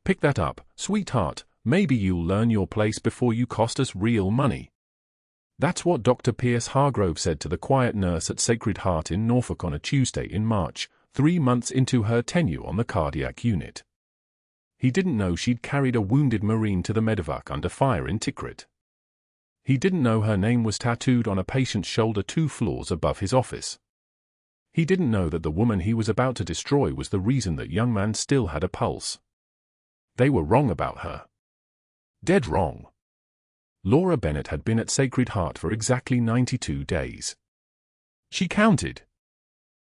Pick that up, sweetheart. Maybe you'll learn your place before you cost us real money. That's what Dr. Pierce Hargrove said to the quiet nurse at Sacred Heart in Norfolk on a Tuesday in March, 3 months into her tenure on the cardiac unit. He didn't know she'd carried a wounded Marine to the medevac under fire in Tikrit. He didn't know her name was tattooed on a patient's shoulder 2 floors above his office. He didn't know that the woman he was about to destroy was the reason that young man still had a pulse. They were wrong about her. Dead wrong. Laura Bennett had been at Sacred Heart for exactly 92 days. She counted.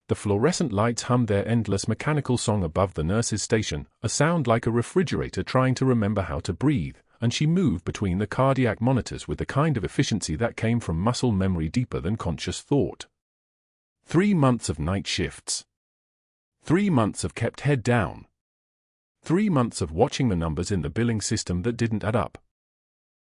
The fluorescent lights hummed their endless mechanical song above the nurse's station, a sound like a refrigerator trying to remember how to breathe, and she moved between the cardiac monitors with the kind of efficiency that came from muscle memory deeper than conscious thought. 3 months of night shifts. 3 months of kept head down. 3 months of watching the numbers in the billing system that didn't add up.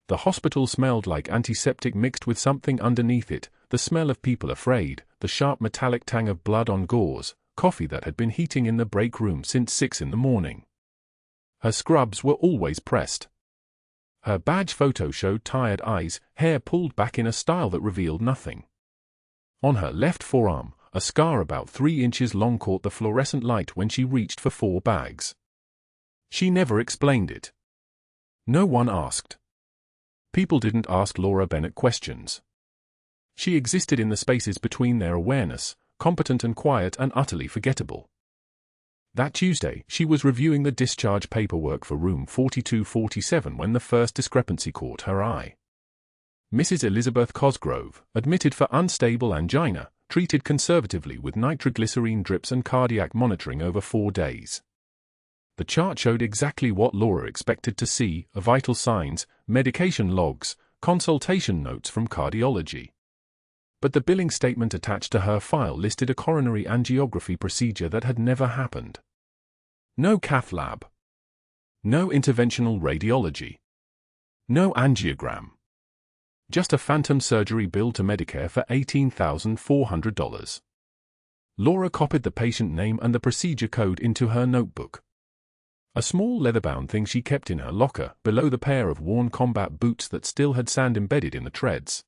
The hospital smelled like antiseptic mixed with something underneath it, the smell of people afraid, the sharp metallic tang of blood on gauze, coffee that had been heating in the break room since 6 in the morning. Her scrubs were always pressed. Her badge photo showed tired eyes, hair pulled back in a style that revealed nothing. On her left forearm, a scar about 3 inches long caught the fluorescent light when she reached for 4 bags. She never explained it. No one asked. People didn't ask Laura Bennett questions. She existed in the spaces between their awareness, competent and quiet and utterly forgettable. That Tuesday, she was reviewing the discharge paperwork for room 4247 when the first discrepancy caught her eye. Mrs. Elizabeth Cosgrove, admitted for unstable angina, treated conservatively with nitroglycerine drips and cardiac monitoring over 4 days. The chart showed exactly what Laura expected to see: vital signs, medication logs, consultation notes from cardiology. But the billing statement attached to her file listed a coronary angiography procedure that had never happened. No cath lab. No interventional radiology. No angiogram. Just a phantom surgery bill to Medicare for $18,400. Laura copied the patient name and the procedure code into her notebook. A small leather-bound thing she kept in her locker, below the pair of worn combat boots that still had sand embedded in the treads.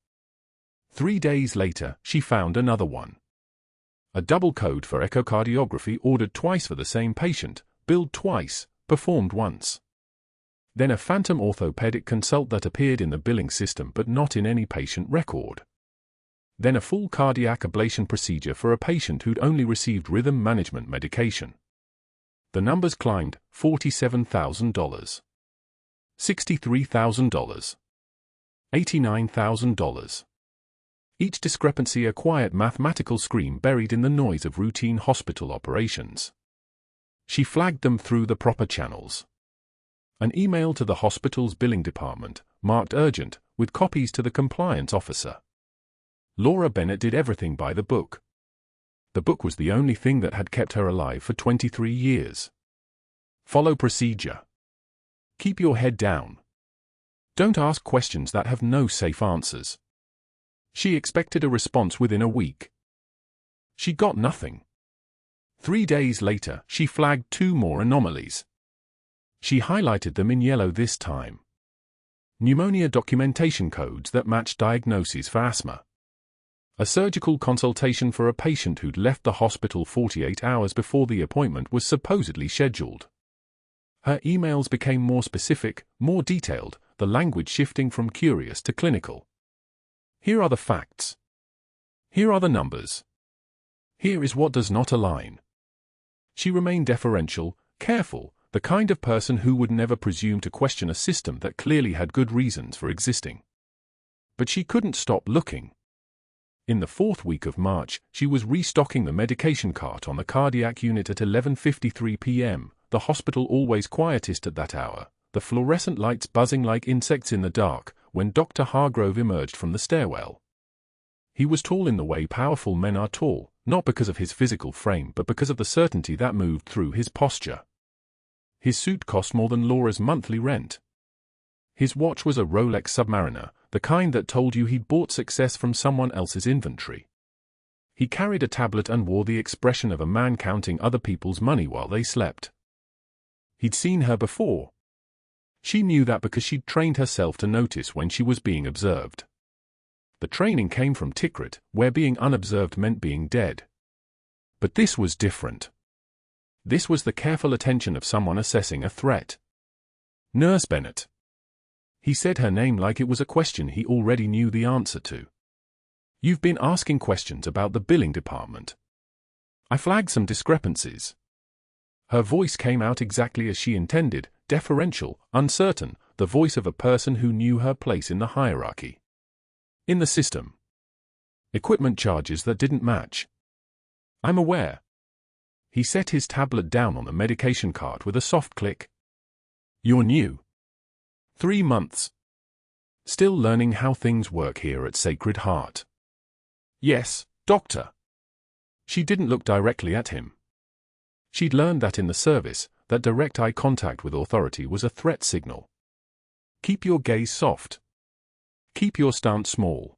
3 days later, she found another one. A double code for echocardiography ordered twice for the same patient, billed twice, performed once. Then a phantom orthopedic consult that appeared in the billing system but not in any patient record. Then a full cardiac ablation procedure for a patient who'd only received rhythm management medication. The numbers climbed: $47,000. $63,000. $89,000. Each discrepancy a quiet mathematical scream buried in the noise of routine hospital operations. She flagged them through the proper channels. An email to the hospital's billing department, marked urgent, with copies to the compliance officer. Laura Bennett did everything by the book. The book was the only thing that had kept her alive for 23 years. Follow procedure. Keep your head down. Don't ask questions that have no safe answers. She expected a response within a week. She got nothing. 3 days later, she flagged 2 more anomalies. She highlighted them in yellow this time. Pneumonia documentation codes that matched diagnoses for asthma. A surgical consultation for a patient who'd left the hospital 48 hours before the appointment was supposedly scheduled. Her emails became more specific, more detailed, the language shifting from curious to clinical. Here are the facts. Here are the numbers. Here is what does not align. She remained deferential, careful, the kind of person who would never presume to question a system that clearly had good reasons for existing. But she couldn't stop looking. In the 4th week of March, she was restocking the medication cart on the cardiac unit at 11:53 p.m., the hospital always quietest at that hour, the fluorescent lights buzzing like insects in the dark, when Dr. Hargrove emerged from the stairwell. He was tall in the way powerful men are tall, not because of his physical frame but because of the certainty that moved through his posture. His suit cost more than Laura's monthly rent. His watch was a Rolex Submariner, the kind that told you he'd bought success from someone else's inventory. He carried a tablet and wore the expression of a man counting other people's money while they slept. He'd seen her before. She knew that because she'd trained herself to notice when she was being observed. The training came from Tikrit, where being unobserved meant being dead. But this was different. This was the careful attention of someone assessing a threat. Nurse Bennett. He said her name like it was a question he already knew the answer to. You've been asking questions about the billing department. I flagged some discrepancies. Her voice came out exactly as she intended, deferential, uncertain, the voice of a person who knew her place in the hierarchy. In the system. Equipment charges that didn't match. I'm aware. He set his tablet down on the medication cart with a soft click. You're new. 3 months. Still learning how things work here at Sacred Heart. Yes, doctor. She didn't look directly at him. She'd learned that in the service, that direct eye contact with authority was a threat signal. Keep your gaze soft. Keep your stance small.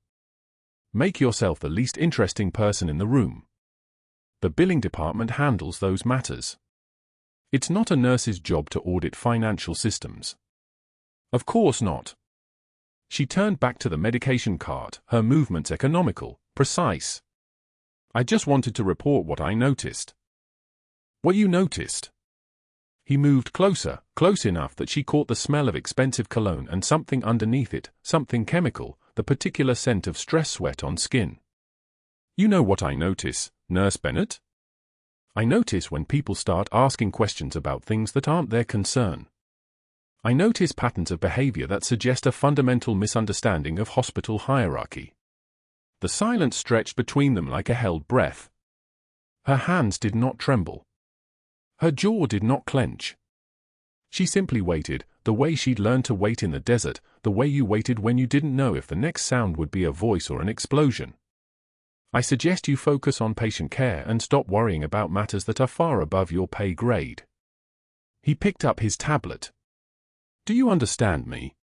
Make yourself the least interesting person in the room. The billing department handles those matters. It's not a nurse's job to audit financial systems. Of course not. She turned back to the medication cart, her movements economical, precise. I just wanted to report what I noticed. What you noticed? He moved closer, close enough that she caught the smell of expensive cologne and something underneath it, something chemical, the particular scent of stress sweat on skin. You know what I notice, Nurse Bennett? I notice when people start asking questions about things that aren't their concern. I notice patterns of behavior that suggest a fundamental misunderstanding of hospital hierarchy. The silence stretched between them like a held breath. Her hands did not tremble. Her jaw did not clench. She simply waited, the way she'd learned to wait in the desert, the way you waited when you didn't know if the next sound would be a voice or an explosion. I suggest you focus on patient care and stop worrying about matters that are far above your pay grade. He picked up his tablet. Do you understand me?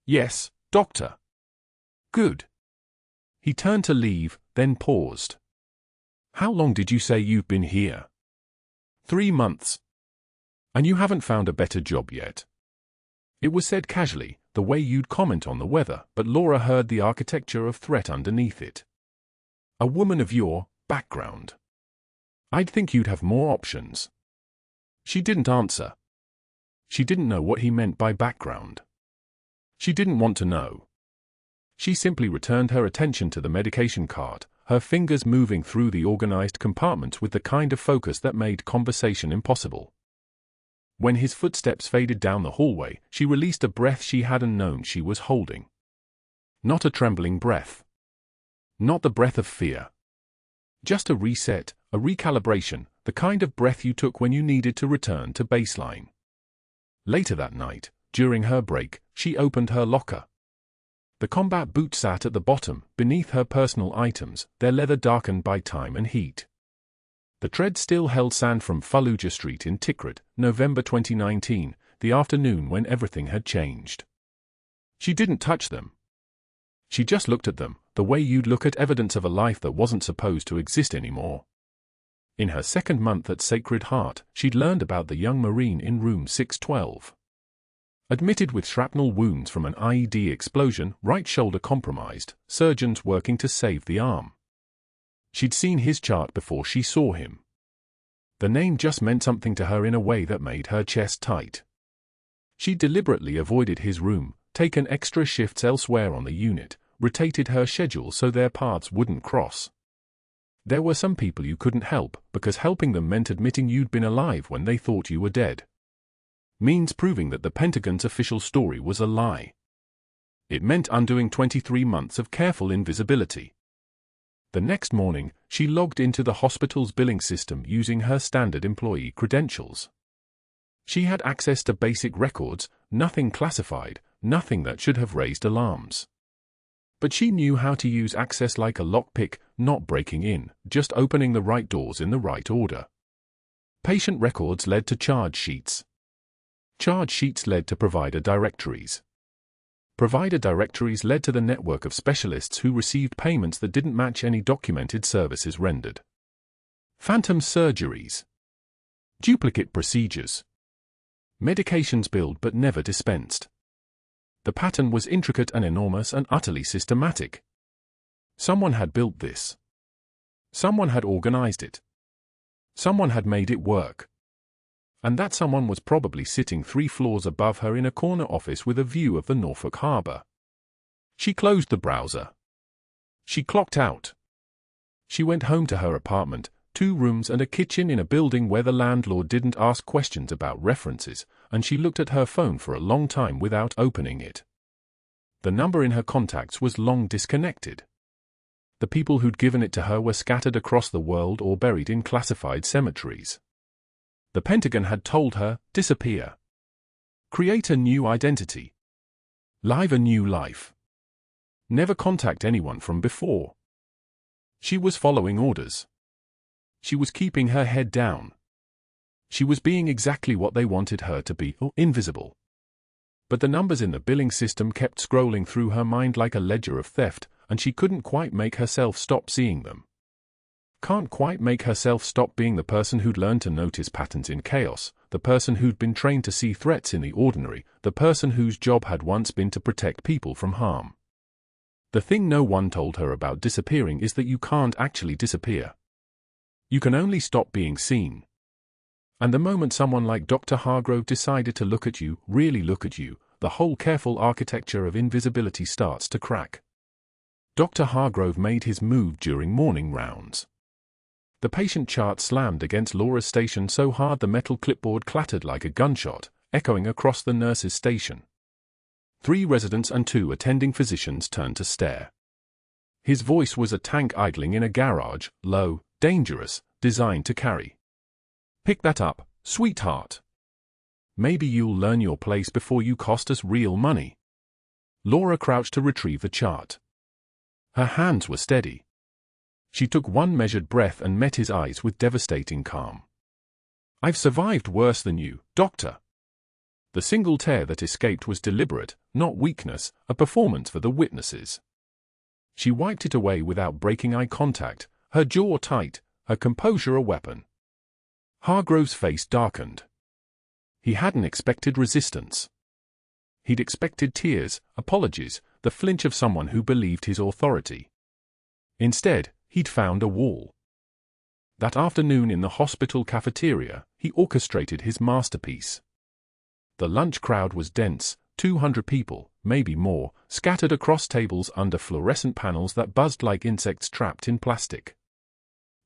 Yes, doctor. Good. He turned to leave, then paused. How long did you say you've been here? 3 months. And you haven't found a better job yet? It was said casually, the way you'd comment on the weather, but Laura heard the architecture of threat underneath it. A woman of your background. I'd think you'd have more options. She didn't answer. She didn't know what he meant by background. She didn't want to know. She simply returned her attention to the medication cart, her fingers moving through the organized compartments with the kind of focus that made conversation impossible. When his footsteps faded down the hallway, she released a breath she hadn't known she was holding. Not a trembling breath. Not the breath of fear. Just a reset, a recalibration, the kind of breath you took when you needed to return to baseline. Later that night, during her break, she opened her locker. The combat boot sat at the bottom, beneath her personal items, their leather darkened by time and heat. The tread still held sand from Fallujah Street in Tikrit, November 2019, the afternoon when everything had changed. She didn't touch them. She just looked at them, the way you'd look at evidence of a life that wasn't supposed to exist anymore. In her second month at Sacred Heart, she'd learned about the young Marine in room 612. Admitted with shrapnel wounds from an IED explosion, right shoulder compromised, surgeons working to save the arm. She'd seen his chart before she saw him. The name just meant something to her in a way that made her chest tight. She deliberately avoided his room, taken extra shifts elsewhere on the unit, rotated her schedule so their paths wouldn't cross. There were some people you couldn't help, because helping them meant admitting you'd been alive when they thought you were dead. Means proving that the Pentagon's official story was a lie. It meant undoing 23 months of careful invisibility. The next morning, she logged into the hospital's billing system using her standard employee credentials. She had access to basic records, nothing classified, nothing that should have raised alarms. But she knew how to use access like a lockpick, not breaking in, just opening the right doors in the right order. Patient records led to charge sheets. Charge sheets led to provider directories. Provider directories led to the network of specialists who received payments that didn't match any documented services rendered. Phantom surgeries. Duplicate procedures. Medications billed but never dispensed. The pattern was intricate and enormous and utterly systematic. Someone had built this. Someone had organized it. Someone had made it work. And that someone was probably sitting 3 floors above her in a corner office with a view of the Norfolk harbor. She closed the browser. She clocked out. She went home to her apartment, 2 rooms and a kitchen in a building where the landlord didn't ask questions about references, and she looked at her phone for a long time without opening it. The number in her contacts was long disconnected. The people who'd given it to her were scattered across the world or buried in classified cemeteries. The Pentagon had told her, disappear. Create a new identity. Live a new life. Never contact anyone from before. She was following orders. She was keeping her head down. She was being exactly what they wanted her to be, invisible. But the numbers in the billing system kept scrolling through her mind like a ledger of theft, and she couldn't quite make herself stop seeing them. Can't quite make herself stop being the person who'd learned to notice patterns in chaos, the person who'd been trained to see threats in the ordinary, the person whose job had once been to protect people from harm. The thing no one told her about disappearing is that you can't actually disappear. You can only stop being seen. And the moment someone like Dr. Hargrove decided to look at you, really look at you, the whole careful architecture of invisibility starts to crack. Dr. Hargrove made his move during morning rounds. The patient chart slammed against Laura's station so hard the metal clipboard clattered like a gunshot, echoing across the nurse's station. 3 residents and 2 attending physicians turned to stare. His voice was a tank idling in a garage, low, dangerous, designed to carry. Pick that up, sweetheart. Maybe you'll learn your place before you cost us real money. Laura crouched to retrieve the chart. Her hands were steady. She took one measured breath and met his eyes with devastating calm. I've survived worse than you, doctor. The single tear that escaped was deliberate, not weakness, a performance for the witnesses. She wiped it away without breaking eye contact, her jaw tight, her composure a weapon. Hargrove's face darkened. He hadn't expected resistance. He'd expected tears, apologies, the flinch of someone who believed his authority. Instead, he'd found a wall. That afternoon in the hospital cafeteria, he orchestrated his masterpiece. The lunch crowd was dense, 200 people, maybe more, scattered across tables under fluorescent panels that buzzed like insects trapped in plastic.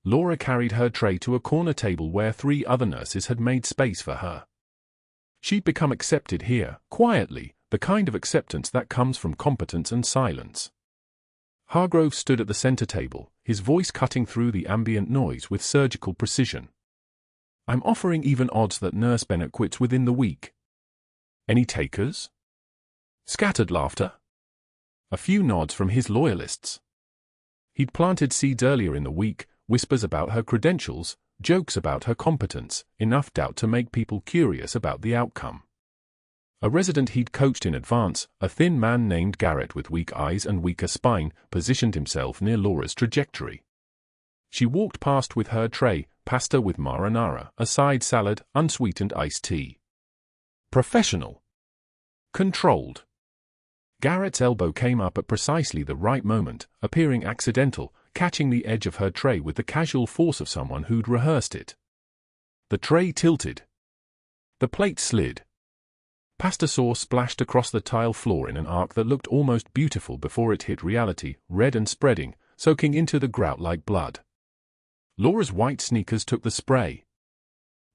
Laura carried her tray to a corner table where 3 other nurses had made space for her. She'd become accepted here, quietly, the kind of acceptance that comes from competence and silence. Hargrove stood at the center table, his voice cutting through the ambient noise with surgical precision. I'm offering even odds that Nurse Bennett quits within the week. Any takers? Scattered laughter. A few nods from his loyalists. He'd planted seeds earlier in the week, whispers about her credentials, jokes about her competence, enough doubt to make people curious about the outcome. A resident he'd coached in advance, a thin man named Garrett with weak eyes and weaker spine, positioned himself near Laura's trajectory. She walked past with her tray, pasta with marinara, a side salad, unsweetened iced tea. Professional. Controlled. Garrett's elbow came up at precisely the right moment, appearing accidental, catching the edge of her tray with the casual force of someone who'd rehearsed it. The tray tilted. The plate slid. Pasta sauce splashed across the tile floor in an arc that looked almost beautiful before it hit reality, red and spreading, soaking into the grout like blood. Laura's white sneakers took the spray.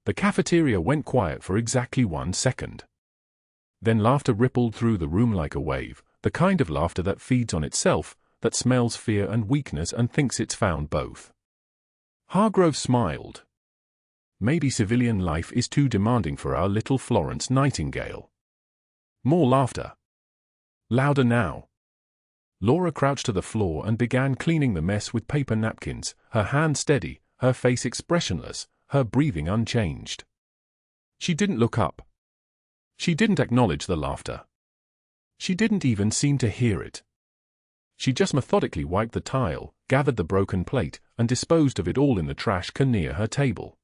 The cafeteria went quiet for exactly 1 second. Then laughter rippled through the room like a wave, the kind of laughter that feeds on itself, that smells fear and weakness and thinks it's found both. Hargrove smiled. Maybe civilian life is too demanding for our little Florence Nightingale. More laughter. Louder now. Laura crouched to the floor and began cleaning the mess with paper napkins, her hand steady, her face expressionless, her breathing unchanged. She didn't look up. She didn't acknowledge the laughter. She didn't even seem to hear it. She just methodically wiped the tile, gathered the broken plate, and disposed of it all in the trash can near her table.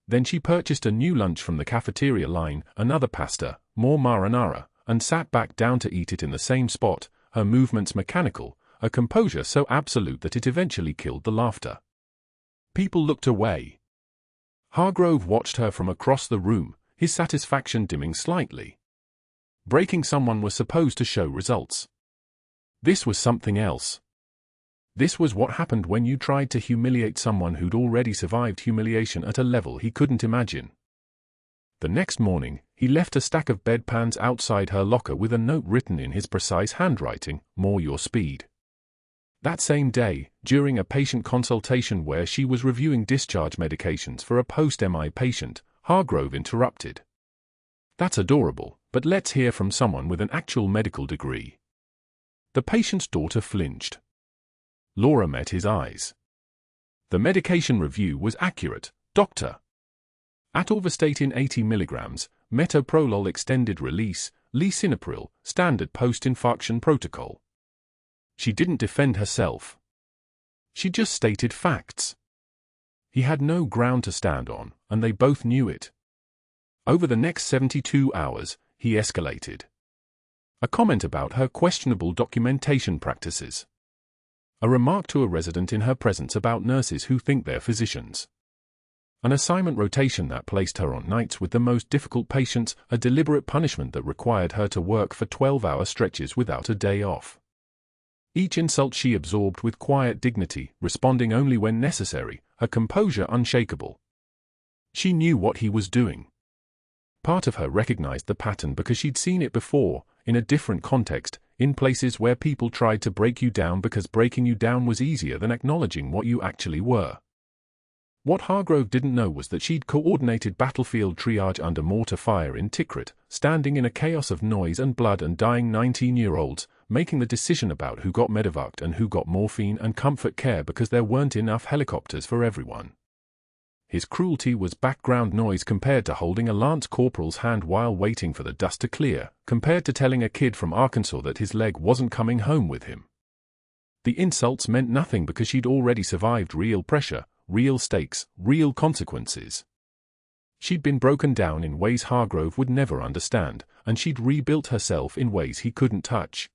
Then she purchased a new lunch from the cafeteria line, another pasta, more marinara, and sat back down to eat it in the same spot, her movements mechanical, a composure so absolute that it eventually killed the laughter. People looked away. Hargrove watched her from across the room, his satisfaction dimming slightly. Breaking someone was supposed to show results. This was something else. This was what happened when you tried to humiliate someone who'd already survived humiliation at a level he couldn't imagine. The next morning, he left a stack of bedpans outside her locker with a note written in his precise handwriting, "More your speed." That same day, during a patient consultation where she was reviewing discharge medications for a post-MI patient, Hargrove interrupted. "That's adorable, but let's hear from someone with an actual medical degree." The patient's daughter flinched. Laura met his eyes. "The medication review was accurate, doctor. Atorvastatin 80 mg, metoprolol extended release, lisinopril, standard post-infarction protocol." She didn't defend herself. She just stated facts. He had no ground to stand on, and they both knew it. Over the next 72 hours, he escalated. A comment about her questionable documentation practices. A remark to a resident in her presence about nurses who think they're physicians. An assignment rotation that placed her on nights with the most difficult patients, a deliberate punishment that required her to work for 12-hour stretches without a day off. Each insult she absorbed with quiet dignity, responding only when necessary, her composure unshakable. She knew what he was doing. Part of her recognized the pattern because she'd seen it before, in a different context, in places where people tried to break you down because breaking you down was easier than acknowledging what you actually were. What Hargrove didn't know was that she'd coordinated battlefield triage under mortar fire in Tikrit, standing in a chaos of noise and blood and dying 19-year-olds, making the decision about who got medevaced and who got morphine and comfort care because there weren't enough helicopters for everyone. His cruelty was background noise compared to holding a lance corporal's hand while waiting for the dust to clear, compared to telling a kid from Arkansas that his leg wasn't coming home with him. The insults meant nothing because she'd already survived real pressure, real stakes, real consequences. She'd been broken down in ways Hargrove would never understand, and she'd rebuilt herself in ways he couldn't touch.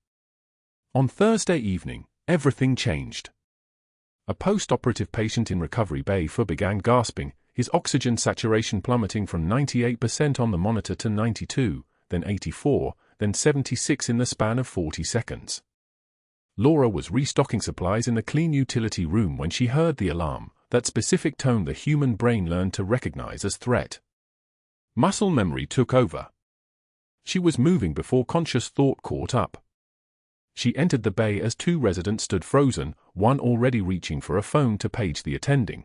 On Thursday evening, everything changed. A post-operative patient in Recovery Bay began gasping, his oxygen saturation plummeting from 98% on the monitor to 92, then 84, then 76 in the span of 40 seconds. Laura was restocking supplies in the clean utility room when she heard the alarm, that specific tone the human brain learned to recognize as threat. Muscle memory took over. She was moving before conscious thought caught up. She entered the bay as two residents stood frozen, one already reaching for a phone to page the attending.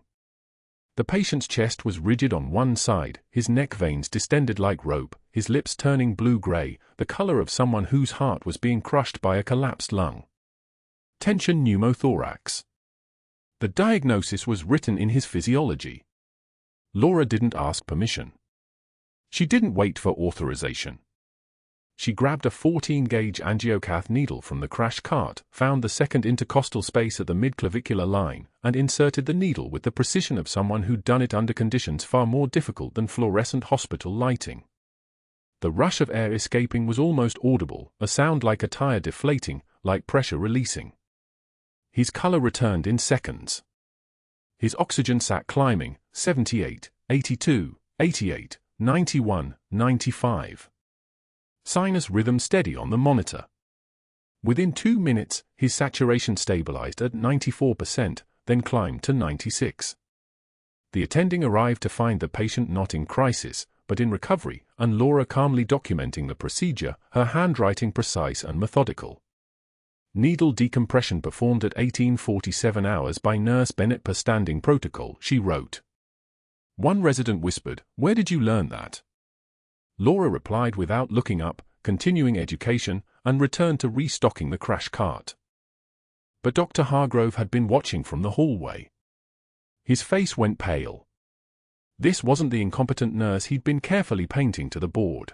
The patient's chest was rigid on one side, his neck veins distended like rope, his lips turning blue-gray, the color of someone whose heart was being crushed by a collapsed lung. Tension pneumothorax. The diagnosis was written in his physiology. Laura didn't ask permission. She didn't wait for authorization. She grabbed a 14-gauge angiocath needle from the crash cart, found the second intercostal space at the midclavicular line, and inserted the needle with the precision of someone who'd done it under conditions far more difficult than fluorescent hospital lighting. The rush of air escaping was almost audible, a sound like a tire deflating, like pressure releasing. His color returned in seconds. His oxygen sat climbing, 78, 82, 88, 91, 95. Sinus rhythm steady on the monitor. Within 2 minutes, his saturation stabilized at 94%, then climbed to 96. The attending arrived to find the patient not in crisis, but in recovery, and Laura calmly documenting the procedure, her handwriting precise and methodical. Needle decompression performed at 1847 hours by Nurse Bennett per standing protocol, she wrote. One resident whispered, "Where did you learn that?" Laura replied without looking up, continuing education, and returned to restocking the crash cart. But Dr. Hargrove had been watching from the hallway. His face went pale. This wasn't the incompetent nurse he'd been carefully painting to the board.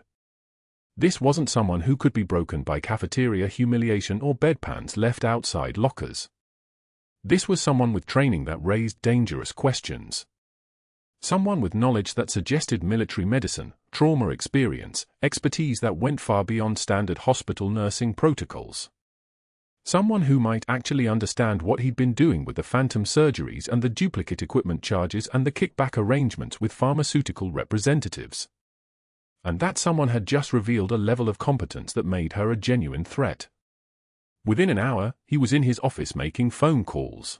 This wasn't someone who could be broken by cafeteria humiliation or bedpans left outside lockers. This was someone with training that raised dangerous questions. Someone with knowledge that suggested military medicine, trauma experience, expertise that went far beyond standard hospital nursing protocols. Someone who might actually understand what he'd been doing with the phantom surgeries and the duplicate equipment charges and the kickback arrangements with pharmaceutical representatives. And that someone had just revealed a level of competence that made her a genuine threat. Within an hour, he was in his office making phone calls.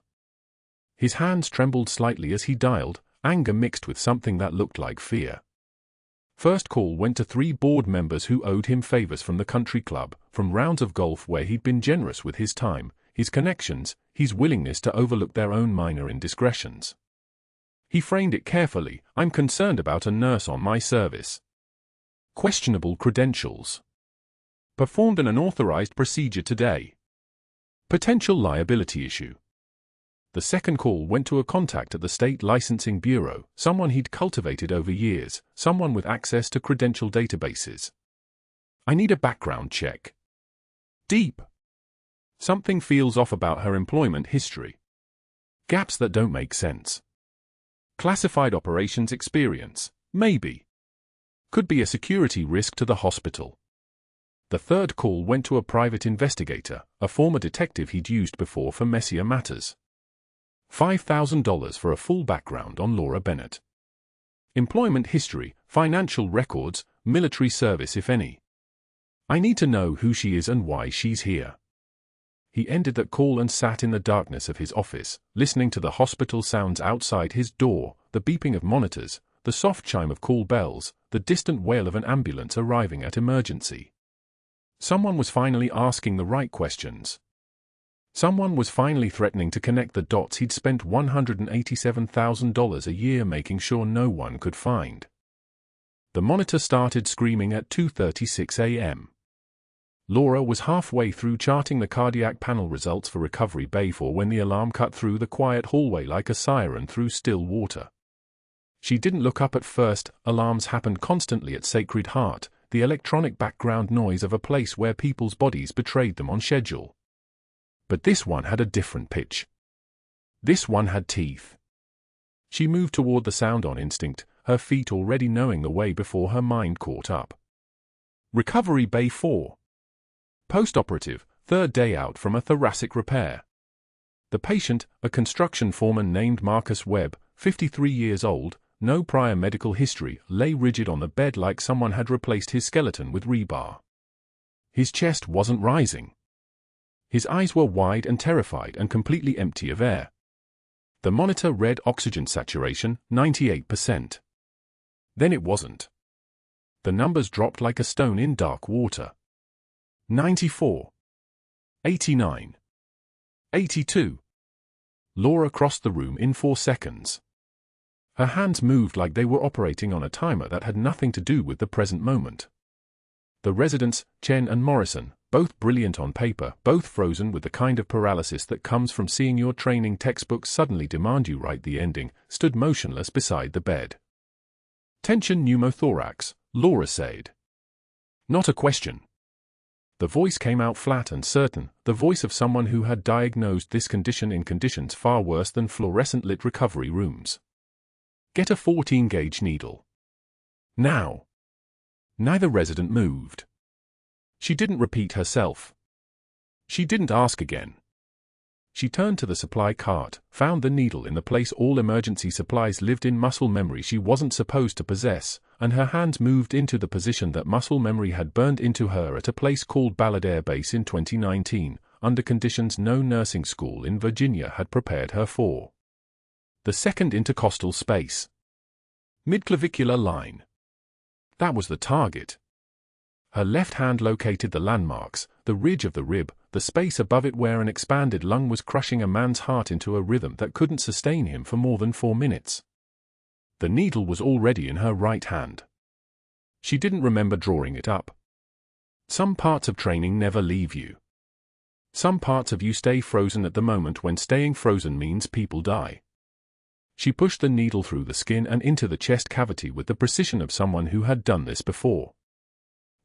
His hands trembled slightly as he dialed, anger mixed with something that looked like fear. First call went to 3 board members who owed him favors from the country club, from rounds of golf where he'd been generous with his time, his connections, his willingness to overlook their own minor indiscretions. He framed it carefully, "I'm concerned about a nurse on my service. Questionable credentials. Performed an unauthorized procedure today. Potential liability issue." The second call went to a contact at the State Licensing Bureau, someone he'd cultivated over years, someone with access to credential databases. "I need a background check." Deep. Something feels off about her employment history. Gaps that don't make sense. Classified operations experience, maybe. Could be a security risk to the hospital. The third call went to a private investigator, a former detective he'd used before for messier matters. $5,000 for a full background on Laura Bennett. Employment history, financial records, military service if any. "I need to know who she is and why she's here." He ended that call and sat in the darkness of his office, listening to the hospital sounds outside his door, the beeping of monitors, the soft chime of call bells, the distant wail of an ambulance arriving at emergency. Someone was finally asking the right questions. Someone was finally threatening to connect the dots he'd spent $187,000 a year making sure no one could find. The monitor started screaming at 2:36 a.m. Laura was halfway through charting the cardiac panel results for Recovery Bay 4 when the alarm cut through the quiet hallway like a siren through still water. She didn't look up at first. Alarms happened constantly at Sacred Heart, the electronic background noise of a place where people's bodies betrayed them on schedule. But this one had a different pitch. This one had teeth. She moved toward the sound on instinct, her feet already knowing the way before her mind caught up. Recovery Bay 4. Post-operative, 3rd day out from a thoracic repair. The patient, a construction foreman named Marcus Webb, 53 years old, no prior medical history, lay rigid on the bed like someone had replaced his skeleton with rebar. His chest wasn't rising. His eyes were wide and terrified and completely empty of air. The monitor read oxygen saturation, 98%. Then it wasn't. The numbers dropped like a stone in dark water. 94. 89. 82. Laura crossed the room in 4 seconds. Her hands moved like they were operating on a timer that had nothing to do with the present moment. The residents, Chen and Morrison, both brilliant on paper, both frozen with the kind of paralysis that comes from seeing your training textbooks suddenly demand you write the ending, stood motionless beside the bed. "Tension pneumothorax," Laura said. Not a question. The voice came out flat and certain, the voice of someone who had diagnosed this condition in conditions far worse than fluorescent-lit recovery rooms. "Get a 14-gauge needle. Now." Neither resident moved. She didn't repeat herself. She didn't ask again. She turned to the supply cart, found the needle in the place all emergency supplies lived in muscle memory she wasn't supposed to possess, and her hands moved into the position that muscle memory had burned into her at a place called Ballard Air Base in 2019, under conditions no nursing school in Virginia had prepared her for. The second intercostal space. Midclavicular line. That was the target. Her left hand located the landmarks, the ridge of the rib, the space above it where an expanded lung was crushing a man's heart into a rhythm that couldn't sustain him for more than 4 minutes. The needle was already in her right hand. She didn't remember drawing it up. Some parts of training never leave you. Some parts of you stay frozen at the moment when staying frozen means people die. She pushed the needle through the skin and into the chest cavity with the precision of someone who had done this before.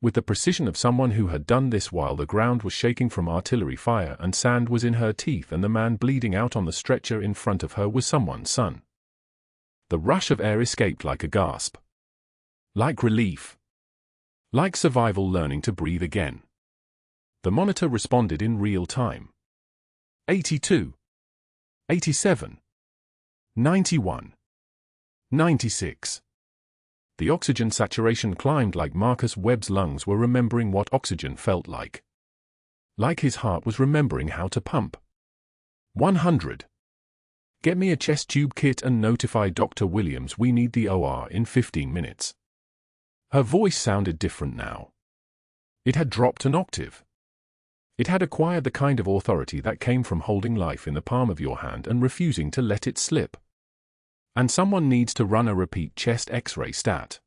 With the precision of someone who had done this while the ground was shaking from artillery fire and sand was in her teeth and the man bleeding out on the stretcher in front of her was someone's son. The rush of air escaped like a gasp. Like relief. Like survival learning to breathe again. The monitor responded in real time. 82. 87. 91. 96. The oxygen saturation climbed like Marcus Webb's lungs were remembering what oxygen felt like. Like his heart was remembering how to pump. 100. Get me a chest tube kit and notify Dr. Williams we need the OR in 15 minutes. Her voice sounded different now. It had dropped an octave. It had acquired the kind of authority that came from holding life in the palm of your hand and refusing to let it slip. And someone needs to run a repeat chest X-ray stat.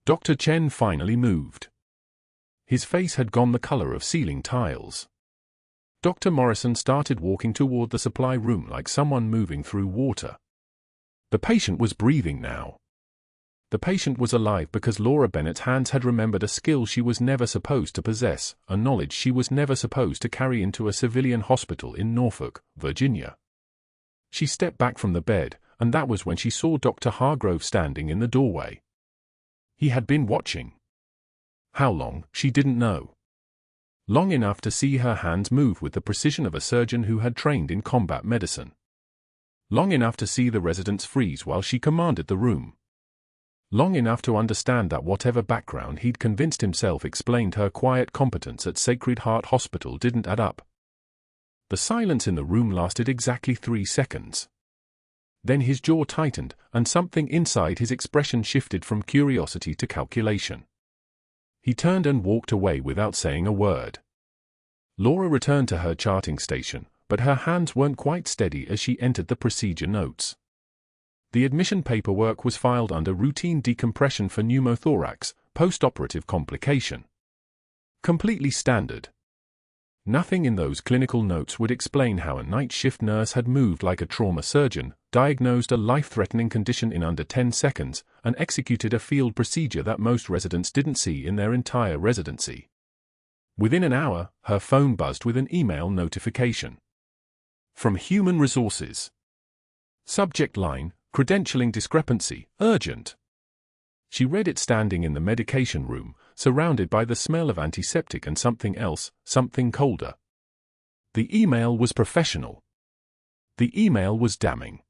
Dr. Chen finally moved. His face had gone the color of ceiling tiles. Dr. Morrison started walking toward the supply room like someone moving through water. The patient was breathing now. The patient was alive because Laura Bennett's hands had remembered a skill she was never supposed to possess, a knowledge she was never supposed to carry into a civilian hospital in Norfolk, Virginia. She stepped back from the bed, and that was when she saw Dr. Hargrove standing in the doorway. He had been watching. How long, she didn't know. Long enough to see her hands move with the precision of a surgeon who had trained in combat medicine. Long enough to see the residents freeze while she commanded the room. Long enough to understand that whatever background he'd convinced himself explained her quiet competence at Sacred Heart Hospital didn't add up. The silence in the room lasted exactly 3 seconds. Then his jaw tightened, and something inside his expression shifted from curiosity to calculation. He turned and walked away without saying a word. Laura returned to her charting station, but her hands weren't quite steady as she entered the procedure notes. The admission paperwork was filed under routine decompression for pneumothorax, post-operative complication. Completely standard. Nothing in those clinical notes would explain how a night shift nurse had moved like a trauma surgeon, diagnosed a life-threatening condition in under 10 seconds, and executed a field procedure that most residents didn't see in their entire residency. Within an hour, her phone buzzed with an email notification. From Human Resources. Subject line, credentialing discrepancy, urgent. She read it standing in the medication room, surrounded by the smell of antiseptic and something else, something colder. The email was professional. The email was damning.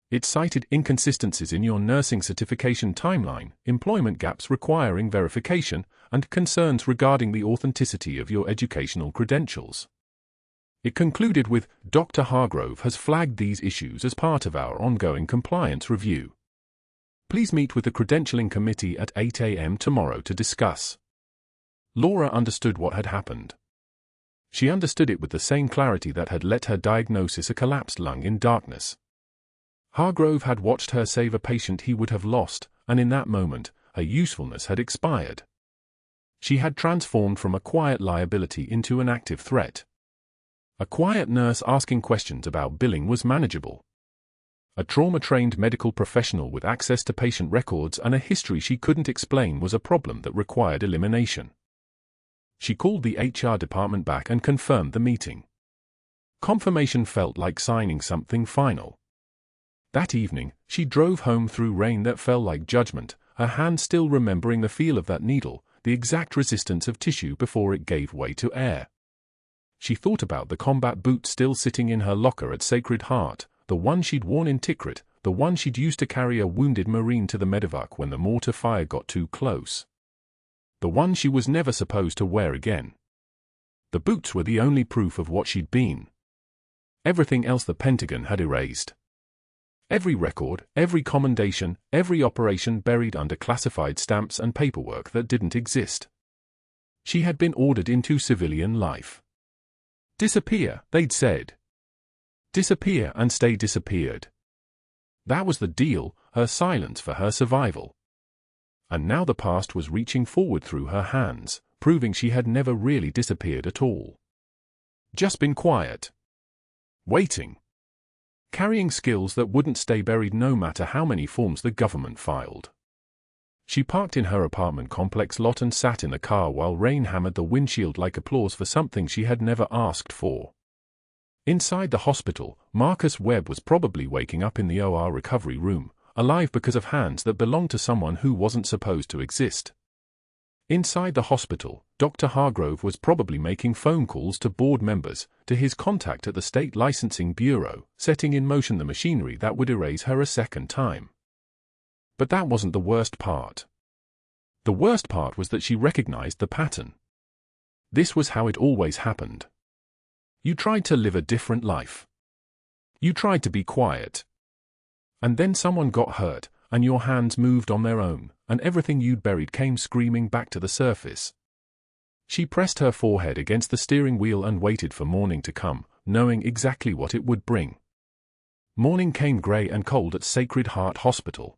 It cited inconsistencies in your nursing certification timeline, employment gaps requiring verification, and concerns regarding the authenticity of your educational credentials. It concluded with, Dr. Hargrove has flagged these issues as part of our ongoing compliance review. Please meet with the credentialing committee at 8 a.m. tomorrow to discuss. Laura understood what had happened. She understood it with the same clarity that had let her diagnosis a collapsed lung in darkness. Hargrove had watched her save a patient he would have lost, and in that moment, her usefulness had expired. She had transformed from a quiet liability into an active threat. A quiet nurse asking questions about billing was manageable. A trauma-trained medical professional with access to patient records and a history she couldn't explain was a problem that required elimination. She called the HR department back and confirmed the meeting. Confirmation felt like signing something final. That evening, she drove home through rain that fell like judgment, her hand still remembering the feel of that needle, the exact resistance of tissue before it gave way to air. She thought about the combat boot still sitting in her locker at Sacred Heart, the one she'd worn in Tikrit, the one she'd used to carry a wounded Marine to the medevac when the mortar fire got too close. The one she was never supposed to wear again. The boots were the only proof of what she'd been. Everything else the Pentagon had erased. Every record, every commendation, every operation buried under classified stamps and paperwork that didn't exist. She had been ordered into civilian life. Disappear, they'd said. Disappear and stay disappeared. That was the deal, her silence for her survival. And now the past was reaching forward through her hands, proving she had never really disappeared at all. Just been quiet. Waiting. Carrying skills that wouldn't stay buried no matter how many forms the government filed. She parked in her apartment complex lot and sat in the car while rain hammered the windshield like applause for something she had never asked for. Inside the hospital, Marcus Webb was probably waking up in the OR recovery room, alive because of hands that belonged to someone who wasn't supposed to exist. Inside the hospital, Dr. Hargrove was probably making phone calls to board members, to his contact at the State Licensing Bureau, setting in motion the machinery that would erase her a second time. But that wasn't the worst part. The worst part was that she recognized the pattern. This was how it always happened. You tried to live a different life. You tried to be quiet. And then someone got hurt, and your hands moved on their own, and everything you'd buried came screaming back to the surface. She pressed her forehead against the steering wheel and waited for morning to come, knowing exactly what it would bring. Morning came grey and cold at Sacred Heart Hospital.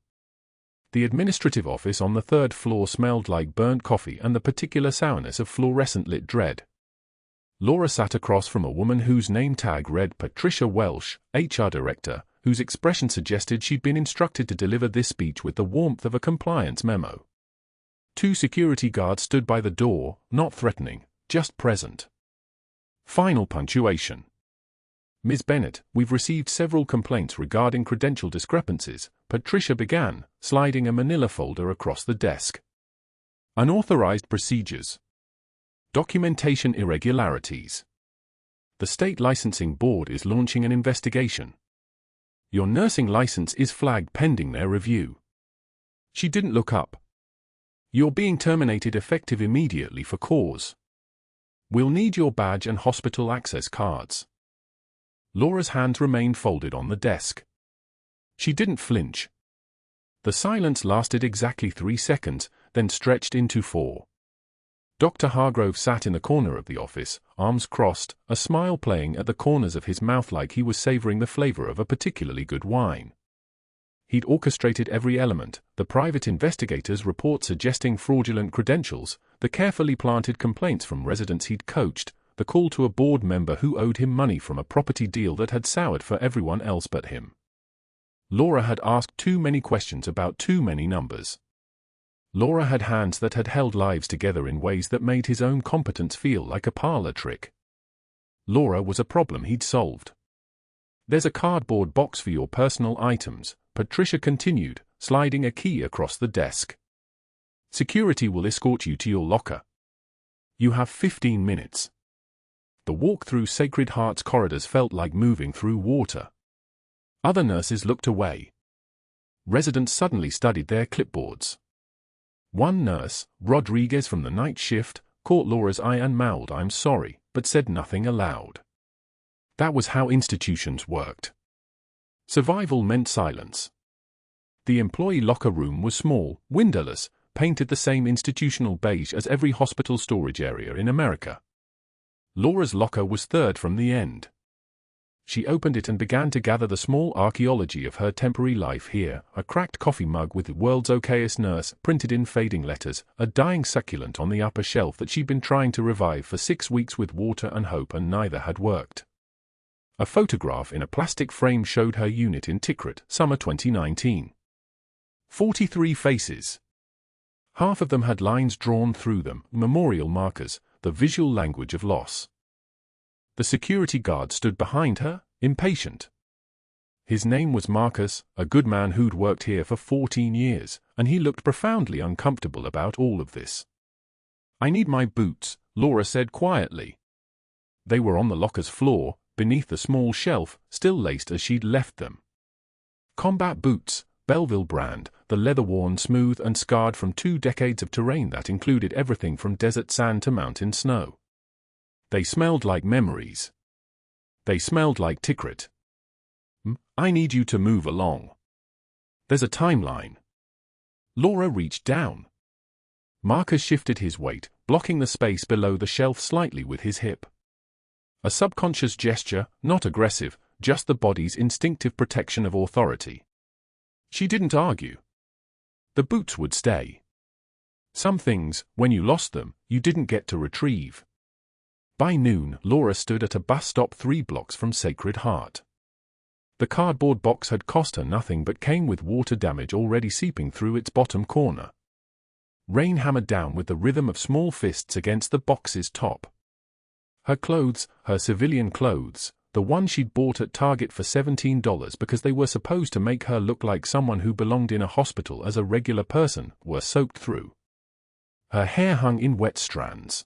The administrative office on the third floor smelled like burnt coffee and the particular sourness of fluorescent-lit dread. Laura sat across from a woman whose name tag read Patricia Welsh, HR Director, whose expression suggested she'd been instructed to deliver this speech with the warmth of a compliance memo. 2 security guards stood by the door, not threatening, just present. Final punctuation. Ms. Bennett, we've received several complaints regarding credential discrepancies, Patricia began, sliding a manila folder across the desk. Unauthorized procedures. Documentation irregularities. The State Licensing Board is launching an investigation. Your nursing license is flagged pending their review. She didn't look up. You're being terminated effective immediately for cause. We'll need your badge and hospital access cards. Laura's hands remained folded on the desk. She didn't flinch. The silence lasted exactly 3 seconds, then stretched into 4. Dr. Hargrove sat in the corner of the office, arms crossed, a smile playing at the corners of his mouth like he was savoring the flavor of a particularly good wine. He'd orchestrated every element, the private investigator's report suggesting fraudulent credentials, the carefully planted complaints from residents he'd coached, the call to a board member who owed him money from a property deal that had soured for everyone else but him. Laura had asked too many questions about too many numbers. Laura had hands that had held lives together in ways that made his own competence feel like a parlor trick. Laura was a problem he'd solved. There's a cardboard box for your personal items, Patricia continued, sliding a key across the desk. Security will escort you to your locker. You have 15 minutes. The walk through Sacred Heart's corridors felt like moving through water. Other nurses looked away. Residents suddenly studied their clipboards. One nurse, Rodriguez from the night shift, caught Laura's eye and mouthed "I'm sorry," but said nothing aloud. That was how institutions worked. Survival meant silence. The employee locker room was small, windowless, painted the same institutional beige as every hospital storage area in America. Laura's locker was third from the end. She opened it and began to gather the small archaeology of her temporary life here, a cracked coffee mug with "World's Okayest Nurse" printed in fading letters, a dying succulent on the upper shelf that she'd been trying to revive for 6 weeks with water and hope and neither had worked. A photograph in a plastic frame showed her unit in Tikrit, summer 2019. 43 faces. Half of them had lines drawn through them, memorial markers, the visual language of loss. The security guard stood behind her, impatient. His name was Marcus, a good man who'd worked here for 14 years, and he looked profoundly uncomfortable about all of this. "I need my boots," Laura said quietly. They were on the locker's floor, beneath the small shelf, still laced as she'd left them. Combat boots, Belleville brand, the leather worn smooth and scarred from 2 decades of terrain that included everything from desert sand to mountain snow. They smelled like memories. They smelled like Tikrit. "I need you to move along. There's a timeline." Laura reached down. Marcus shifted his weight, blocking the space below the shelf slightly with his hip. A subconscious gesture, not aggressive, just the body's instinctive protection of authority. She didn't argue. The boots would stay. Some things, when you lost them, you didn't get to retrieve. By noon, Laura stood at a bus stop 3 blocks from Sacred Heart. The cardboard box had cost her nothing but came with water damage already seeping through its bottom corner. Rain hammered down with the rhythm of small fists against the box's top. Her clothes, her civilian clothes, the one she'd bought at Target for $17 because they were supposed to make her look like someone who belonged in a hospital as a regular person, were soaked through. Her hair hung in wet strands.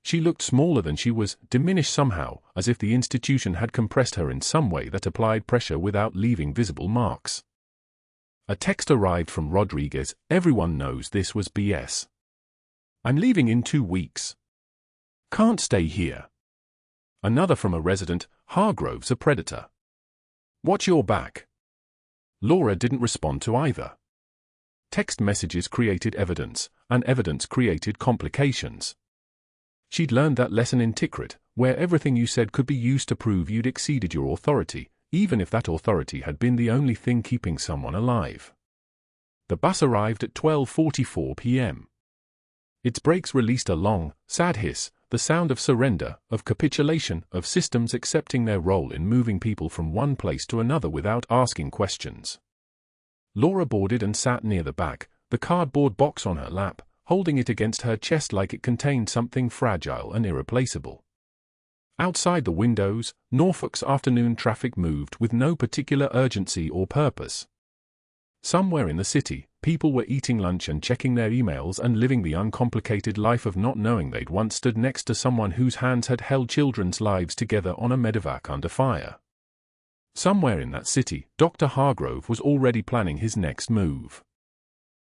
She looked smaller than she was, diminished somehow, as if the institution had compressed her in some way that applied pressure without leaving visible marks. A text arrived from Rodriguez. Everyone knows this was BS. I'm leaving in 2 weeks. Can't stay here. Another from a resident. Hargrove's a predator. Watch your back. Laura didn't respond to either. Text messages created evidence, and evidence created complications. She'd learned that lesson in Tikrit, where everything you said could be used to prove you'd exceeded your authority, even if that authority had been the only thing keeping someone alive. The bus arrived at 12:44 p.m. Its brakes released a long, sad hiss, the sound of surrender, of capitulation, of systems accepting their role in moving people from one place to another without asking questions. Laura boarded and sat near the back, the cardboard box on her lap, holding it against her chest like it contained something fragile and irreplaceable. Outside the windows, Norfolk's afternoon traffic moved with no particular urgency or purpose. Somewhere in the city, people were eating lunch and checking their emails and living the uncomplicated life of not knowing they'd once stood next to someone whose hands had held children's lives together on a medevac under fire. Somewhere in that city, Dr. Hargrove was already planning his next move.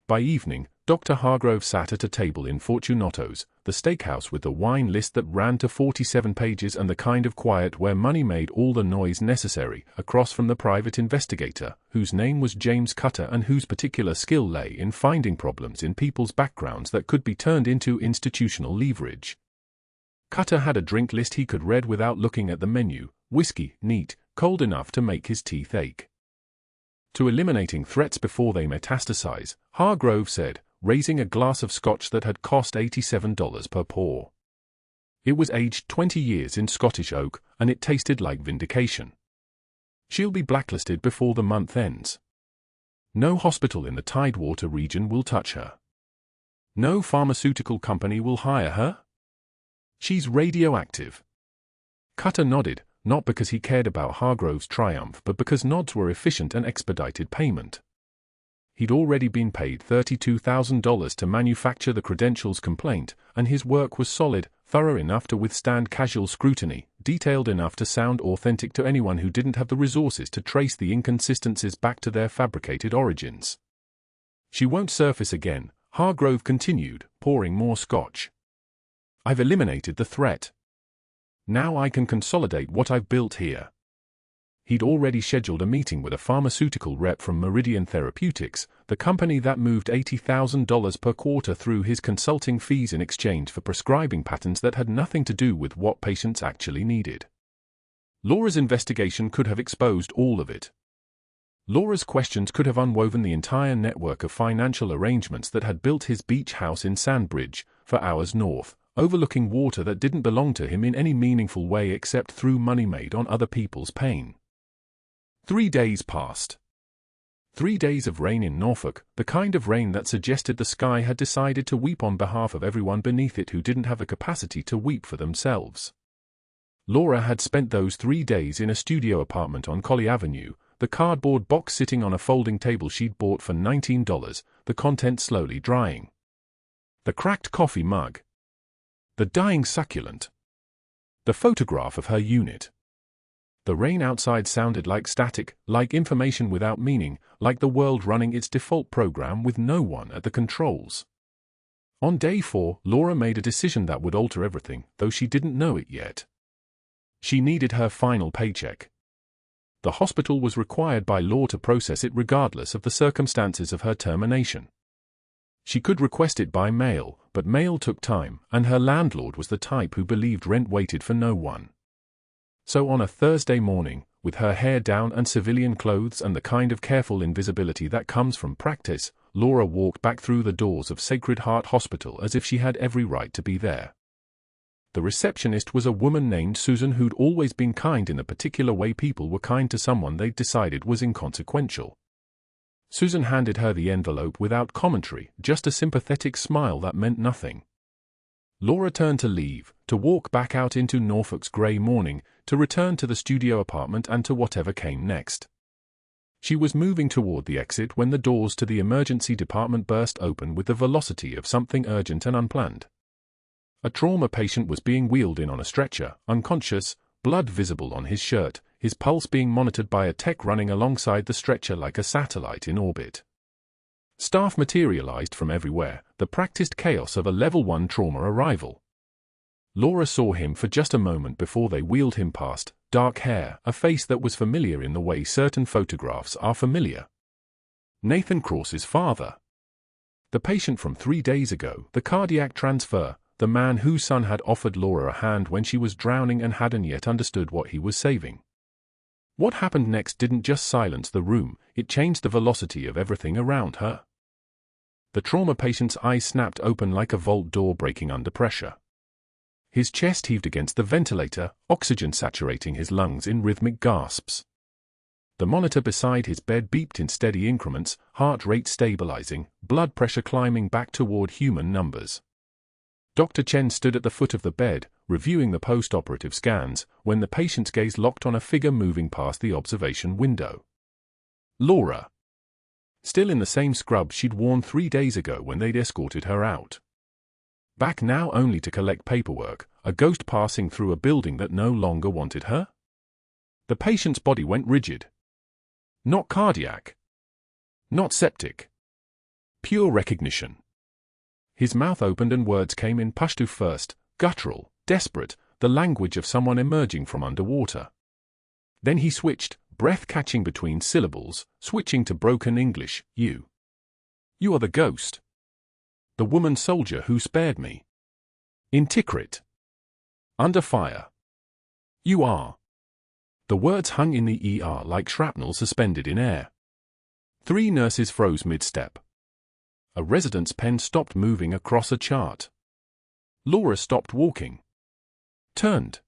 By evening, Dr. Hargrove sat at a table in Fortunato's, the steakhouse with the wine list that ran to 47 pages and the kind of quiet where money made all the noise necessary, across from the private investigator, whose name was James Cutter and whose particular skill lay in finding problems in people's backgrounds that could be turned into institutional leverage. Cutter had a drink list he could read without looking at the menu: whiskey, neat, cold enough to make his teeth ache. To eliminating threats before they metastasize, Hargrove said, raising a glass of scotch that had cost $87 per pour. It was aged 20 years in Scottish oak, and it tasted like vindication. She'll be blacklisted before the month ends. No hospital in the Tidewater region will touch her. No pharmaceutical company will hire her. She's radioactive. Cutter nodded, not because he cared about Hargrove's triumph but because nods were efficient and expedited payment. He'd already been paid $32,000 to manufacture the credentials complaint, and his work was solid, thorough enough to withstand casual scrutiny, detailed enough to sound authentic to anyone who didn't have the resources to trace the inconsistencies back to their fabricated origins. She won't surface again, Hargrove continued, pouring more scotch. I've eliminated the threat. Now I can consolidate what I've built here. He'd already scheduled a meeting with a pharmaceutical rep from Meridian Therapeutics, the company that moved $80,000 per quarter through his consulting fees in exchange for prescribing patterns that had nothing to do with what patients actually needed. Laura's investigation could have exposed all of it. Laura's questions could have unwoven the entire network of financial arrangements that had built his beach house in Sandbridge, for hours north, overlooking water that didn't belong to him in any meaningful way except through money made on other people's pain. 3 days passed. 3 days of rain in Norfolk, the kind of rain that suggested the sky had decided to weep on behalf of everyone beneath it who didn't have the capacity to weep for themselves. Laura had spent those 3 days in a studio apartment on Colley Avenue, the cardboard box sitting on a folding table she'd bought for $19, the contents slowly drying. The cracked coffee mug. The dying succulent. The photograph of her unit. The rain outside sounded like static, like information without meaning, like the world running its default program with no one at the controls. On day 4, Laura made a decision that would alter everything, though she didn't know it yet. She needed her final paycheck. The hospital was required by law to process it regardless of the circumstances of her termination. She could request it by mail, but mail took time, and her landlord was the type who believed rent waited for no one. So on a Thursday morning, with her hair down and civilian clothes and the kind of careful invisibility that comes from practice, Laura walked back through the doors of Sacred Heart Hospital as if she had every right to be there. The receptionist was a woman named Susan who'd always been kind in the particular way people were kind to someone they'd decided was inconsequential. Susan handed her the envelope without commentary, just a sympathetic smile that meant nothing. Laura turned to leave, to walk back out into Norfolk's grey morning, to return to the studio apartment and to whatever came next. She was moving toward the exit when the doors to the emergency department burst open with the velocity of something urgent and unplanned. A trauma patient was being wheeled in on a stretcher, unconscious, blood visible on his shirt, his pulse being monitored by a tech running alongside the stretcher like a satellite in orbit. Staff materialized from everywhere, the practiced chaos of a Level 1 trauma arrival. Laura saw him for just a moment before they wheeled him past, dark hair, a face that was familiar in the way certain photographs are familiar. Nathan Cross's father. The patient from 3 days ago, the cardiac transfer, the man whose son had offered Laura a hand when she was drowning and hadn't yet understood what he was saving. What happened next didn't just silence the room, it changed the velocity of everything around her. The trauma patient's eyes snapped open like a vault door breaking under pressure. His chest heaved against the ventilator, oxygen saturating his lungs in rhythmic gasps. The monitor beside his bed beeped in steady increments, heart rate stabilizing, blood pressure climbing back toward human numbers. Dr. Chen stood at the foot of the bed, reviewing the post-operative scans, when the patient's gaze locked on a figure moving past the observation window. Laura. Still in the same scrub she'd worn 3 days ago when they'd escorted her out. Back now only to collect paperwork, a ghost passing through a building that no longer wanted her? The patient's body went rigid. Not cardiac. Not septic. Pure recognition. His mouth opened and words came in Pashto first, guttural, desperate, the language of someone emerging from underwater. Then he switched, breath catching between syllables, switching to broken English, You are the ghost. The woman soldier who spared me. In Tikrit. Under fire. You are. The words hung in the ER like shrapnel suspended in air. 3 nurses froze mid-step. A resident's pen stopped moving across a chart. Laura stopped walking. Turned.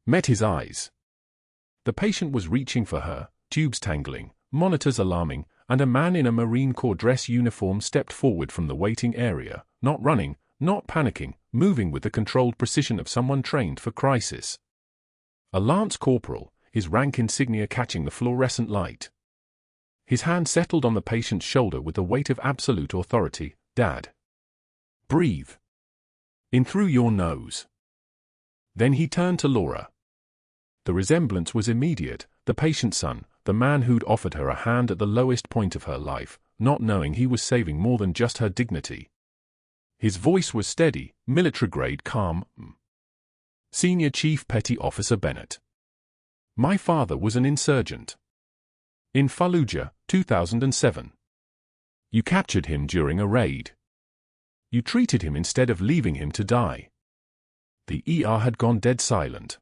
Met his eyes. The patient was reaching for her, tubes tangling, monitors alarming, and a man in a Marine Corps dress uniform stepped forward from the waiting area, not running, not panicking, moving with the controlled precision of someone trained for crisis. A lance corporal, his rank insignia catching the fluorescent light. His hand settled on the patient's shoulder with the weight of absolute authority. Dad. Breathe. In through your nose. Then he turned to Laura. The resemblance was immediate, the patient's son, the man who'd offered her a hand at the lowest point of her life, not knowing he was saving more than just her dignity. His voice was steady, military-grade calm. Senior Chief Petty Officer Bennett. My father was an insurgent. In Fallujah, 2007. You captured him during a raid. You treated him instead of leaving him to die. The ER had gone dead silent.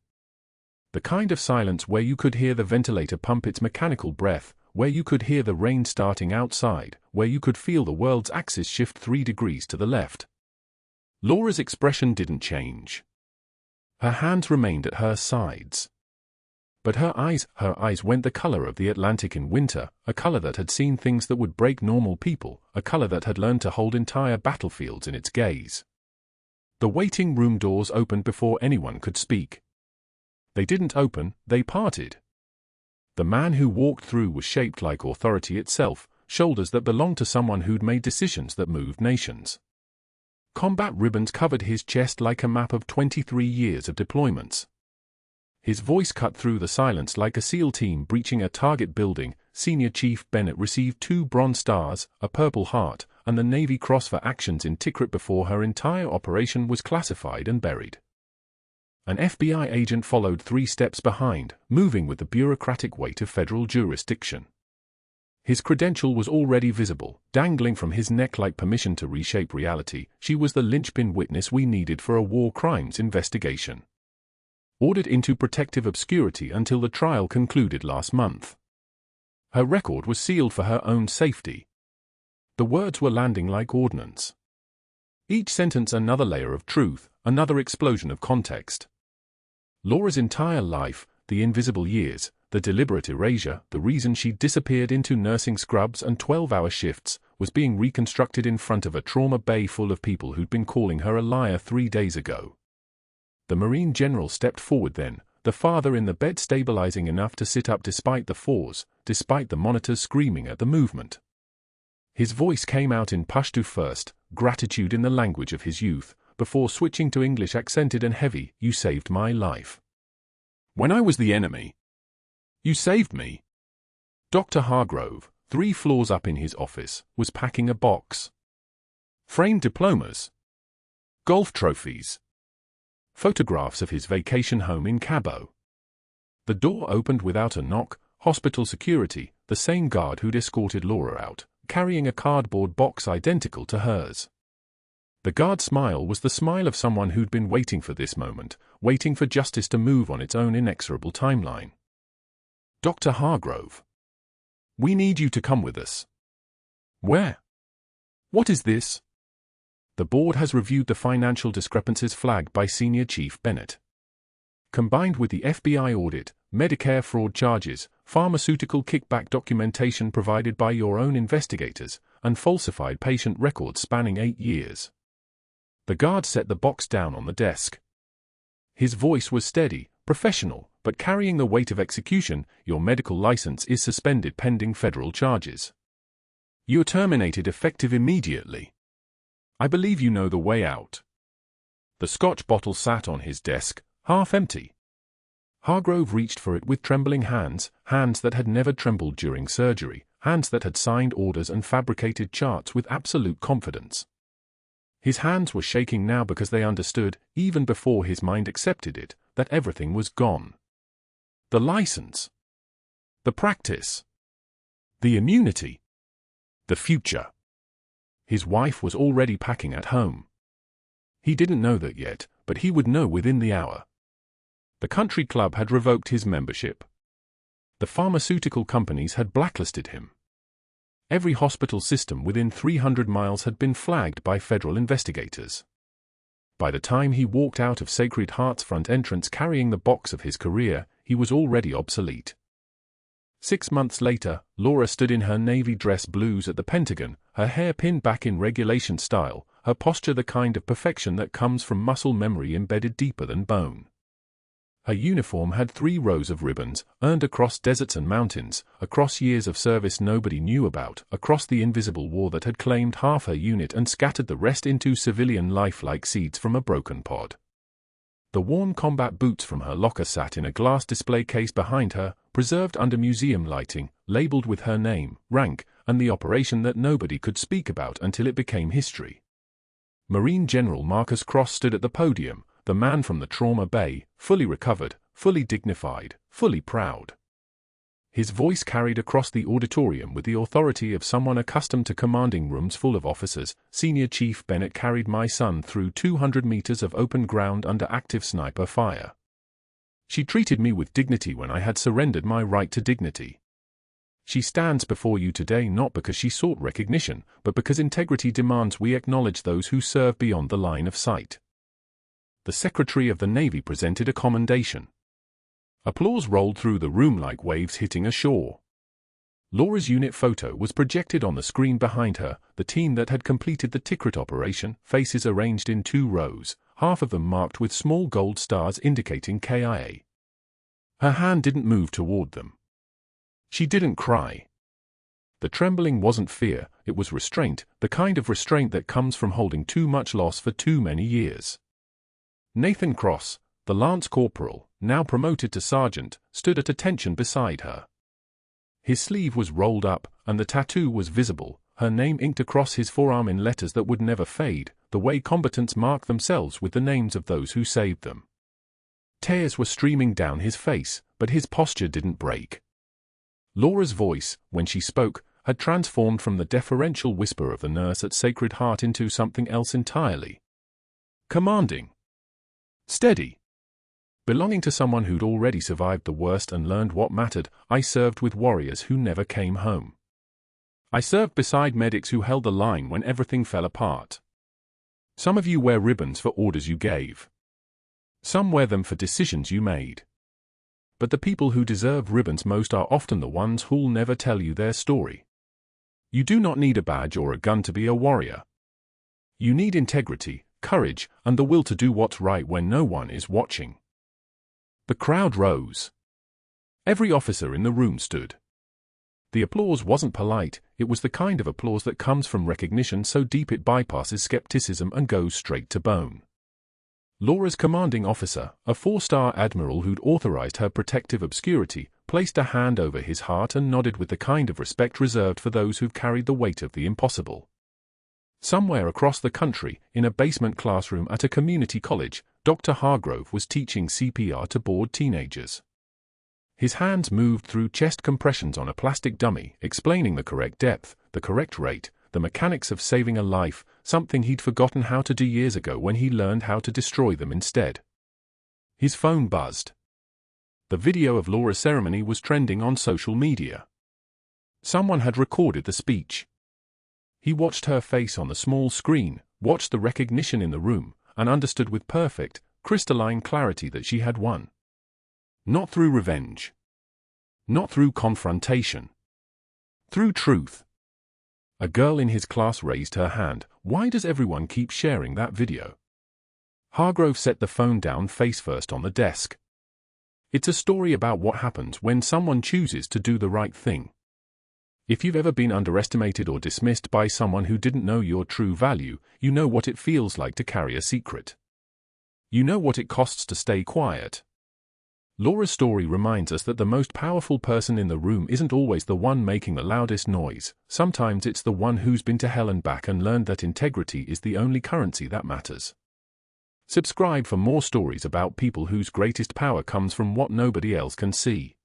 The kind of silence where you could hear the ventilator pump its mechanical breath, where you could hear the rain starting outside, where you could feel the world's axis shift 3 degrees to the left. Laura's expression didn't change. Her hands remained at her sides. But her eyes went the color of the Atlantic in winter, a color that had seen things that would break normal people, a color that had learned to hold entire battlefields in its gaze. The waiting room doors opened before anyone could speak. They didn't open, they parted. The man who walked through was shaped like authority itself, shoulders that belonged to someone who'd made decisions that moved nations. Combat ribbons covered his chest like a map of 23 years of deployments. His voice cut through the silence like a SEAL team breaching a target building. Senior Chief Bennett received 2 Bronze Stars, a Purple Heart, and the Navy Cross for actions in Tikrit before her entire operation was classified and buried. An FBI agent followed 3 steps behind, moving with the bureaucratic weight of federal jurisdiction. His credential was already visible, dangling from his neck like permission to reshape reality. She was the linchpin witness we needed for a war crimes investigation. Ordered into protective obscurity until the trial concluded last month. Her record was sealed for her own safety. The words were landing like ordnance. Each sentence another layer of truth, another explosion of context. Laura's entire life, the invisible years, the deliberate erasure, the reason she disappeared into nursing scrubs and 12-hour shifts, was being reconstructed in front of a trauma bay full of people who'd been calling her a liar 3 days ago. The Marine general stepped forward then, the father in the bed stabilizing enough to sit up despite the force, despite the monitors screaming at the movement. His voice came out in Pashto first, gratitude in the language of his youth, before switching to English accented and heavy. You saved my life. When I was the enemy, you saved me. Dr. Hargrove, 3 floors up in his office, was packing a box. Framed diplomas. Golf trophies. Photographs of his vacation home in Cabo. The door opened without a knock. Hospital security, the same guard who'd escorted Laura out, carrying a cardboard box identical to hers. The guard's smile was the smile of someone who'd been waiting for this moment, waiting for justice to move on its own inexorable timeline. Dr. Hargrove. We need you to come with us. Where? What is this? The board has reviewed the financial discrepancies flagged by Senior Chief Bennett. Combined with the FBI audit, Medicare fraud charges, pharmaceutical kickback documentation provided by your own investigators, and falsified patient records spanning 8 years. The guard set the box down on the desk. His voice was steady, professional, but carrying the weight of execution. Your medical license is suspended pending federal charges. You're terminated effective immediately. I believe you know the way out. The scotch bottle sat on his desk, half empty. Hargrove reached for it with trembling hands, hands that had never trembled during surgery, hands that had signed orders and fabricated charts with absolute confidence. His hands were shaking now because they understood, even before his mind accepted it, that everything was gone. The license. The practice. The immunity. The future. His wife was already packing at home. He didn't know that yet, but he would know within the hour. The country club had revoked his membership. The pharmaceutical companies had blacklisted him. Every hospital system within 300 miles had been flagged by federal investigators. By the time he walked out of Sacred Heart's front entrance carrying the box of his career, he was already obsolete. 6 months later, Laura stood in her navy dress blues at the Pentagon, her hair pinned back in regulation style, her posture the kind of perfection that comes from muscle memory embedded deeper than bone. Her uniform had 3 rows of ribbons, earned across deserts and mountains, across years of service nobody knew about, across the invisible war that had claimed half her unit and scattered the rest into civilian life like seeds from a broken pod. The worn combat boots from her locker sat in a glass display case behind her, preserved under museum lighting, labeled with her name, rank, and the operation that nobody could speak about until it became history. Marine General Marcus Cross stood at the podium, the man from the trauma bay, fully recovered, fully dignified, fully proud. His voice carried across the auditorium with the authority of someone accustomed to commanding rooms full of officers. Senior Chief Bennett carried my son through 200 meters of open ground under active sniper fire. She treated me with dignity when I had surrendered my right to dignity. She stands before you today not because she sought recognition, but because integrity demands we acknowledge those who serve beyond the line of sight. The Secretary of the Navy presented a commendation. Applause rolled through the room like waves hitting a shore. Laura's unit photo was projected on the screen behind her, the team that had completed the Tikrit operation, faces arranged in 2 rows, half of them marked with small gold stars indicating KIA. Her hand didn't move toward them. She didn't cry. The trembling wasn't fear, it was restraint, the kind of restraint that comes from holding too much loss for too many years. Nathan Cross, the lance corporal, now promoted to sergeant, stood at attention beside her. His sleeve was rolled up, and the tattoo was visible, her name inked across his forearm in letters that would never fade, the way combatants mark themselves with the names of those who saved them. Tears were streaming down his face, but his posture didn't break. Laura's voice, when she spoke, had transformed from the deferential whisper of the nurse at Sacred Heart into something else entirely. Commanding. Steady. Belonging to someone who'd already survived the worst and learned what mattered. I served with warriors who never came home. I served beside medics who held the line when everything fell apart. Some of you wear ribbons for orders you gave. Some wear them for decisions you made. But the people who deserve ribbons most are often the ones who'll never tell you their story. You do not need a badge or a gun to be a warrior. You need integrity, courage, and the will to do what's right when no one is watching. The crowd rose. Every officer in the room stood. The applause wasn't polite, it was the kind of applause that comes from recognition so deep it bypasses skepticism and goes straight to bone. Laura's commanding officer, a 4-star admiral who'd authorized her protective obscurity, placed a hand over his heart and nodded with the kind of respect reserved for those who've carried the weight of the impossible. Somewhere across the country, in a basement classroom at a community college, Dr. Hargrove was teaching CPR to bored teenagers. His hands moved through chest compressions on a plastic dummy, explaining the correct depth, the correct rate, the mechanics of saving a life, something he'd forgotten how to do years ago when he learned how to destroy them instead. His phone buzzed. The video of Laura's ceremony was trending on social media. Someone had recorded the speech. He watched her face on the small screen, watched the recognition in the room, and understood with perfect, crystalline clarity that she had won. Not through revenge. Not through confrontation. Through truth. A girl in his class raised her hand. Why does everyone keep sharing that video? Hargrove set the phone down face first on the desk. It's a story about what happens when someone chooses to do the right thing. If you've ever been underestimated or dismissed by someone who didn't know your true value, you know what it feels like to carry a secret. You know what it costs to stay quiet. Laura's story reminds us that the most powerful person in the room isn't always the one making the loudest noise. Sometimes it's the one who's been to hell and back and learned that integrity is the only currency that matters. Subscribe for more stories about people whose greatest power comes from what nobody else can see.